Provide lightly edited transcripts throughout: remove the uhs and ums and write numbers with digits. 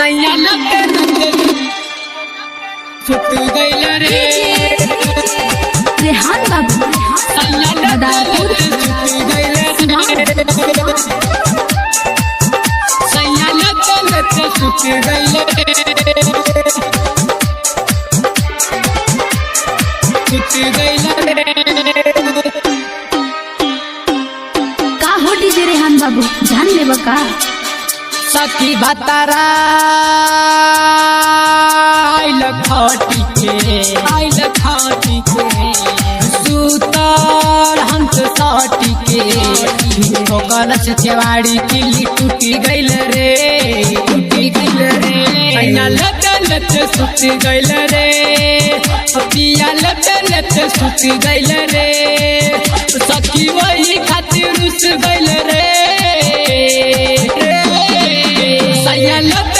सैया छुट गइल रे रेहान बाबू मदारपुर छुट गइल रे सैया छुट गइल छुट गइल का हो डीजे रेहान बाबू जान लेब का सखी भतारा आइल खाटी के सूतल हंस साटी के कलश केवाड़ी किली टूटी गइल रे सैया लत सुत गइल रे पिया लत सुत गइल रे सखी वही खातिर रुस गइल रे सैया लत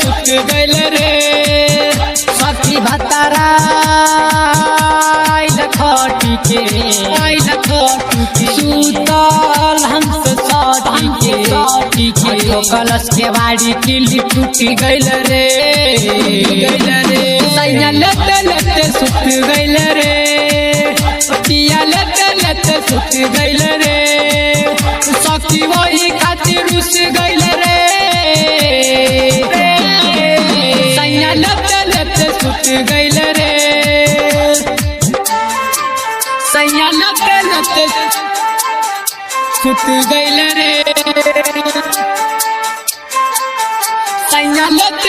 सुत गइल रे सखी भतारा आइल खाटी के सूतल हंस साटी के कलश के बाड़ी किली टूटी गइल रे सैया लत सुत गइल रे पिया लत सुत गइल रे सखी वही खातिर रुस गइल रे सैया लत सुत गइल रे सैया लत सुत गइल रे सैया लत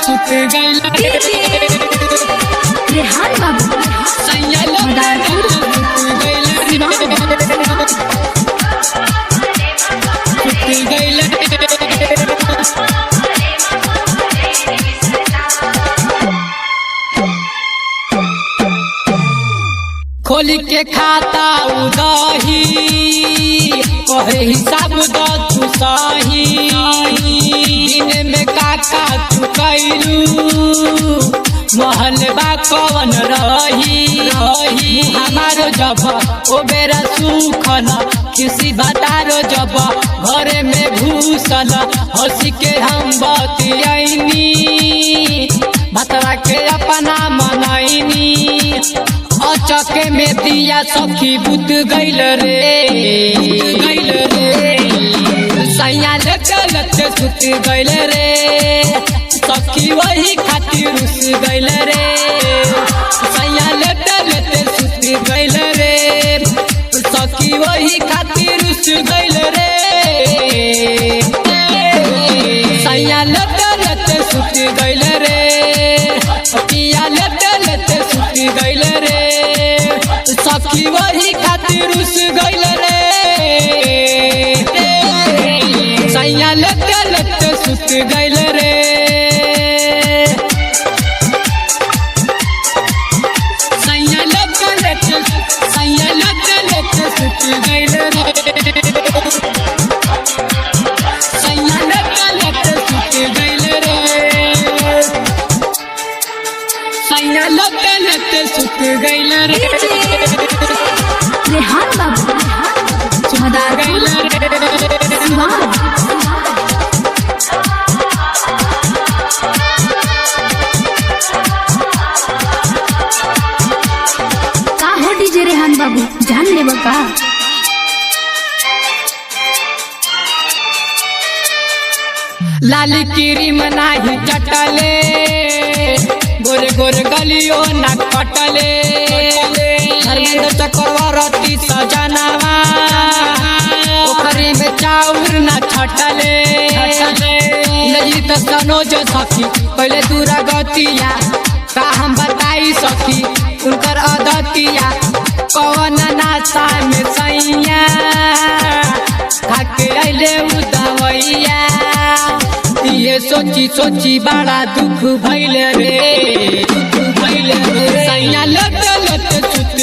सुत गइल रे रेहान बाबू सैया लत सुत गइल रे सुत गइल खोल के खाता उदही कहे हिसाब द तू सही दिन में काका तू कैलू महलबा कवन रही हमारो जब ओ बेरा सुखल किसी बतारो जब घरे में घुसल हंसी के हम बतियानी भतरा के अपना मनैनी अचके में दिया सखी बुत गइल रे सैया लत सुत गइल रे सखी वही खातिर रुस गइल रे सैया लत सुत गइल रे सखी वही खातिर रुस गइल रे सैया लत सुत गइल रे पिया लत सुत गइल रे सखी वही खातिर रुस गइल रे सैया लत सुत गइल रे सैया लत सुत गइल रे सैया लत सुत गइल रे सैया लत सुत गइल रे रेहान बाबू मदारपुर का हो डीजे रेहान बाबू जान लेब का लाली क्रीम नाही चटले गोरे गोरे गलियो ना कटले धर्मेंद्र चक्रवर्ती सजनावा ओकरी में चाउर ना छटले ललित सनोज सखी पहले दूरा गतिया का हम बताई सखी उनकर अदतिया कौन नाशा में सैया खाके अइले उदवैया ये सोची बड़ा दुख भइल रे सैया लत सुत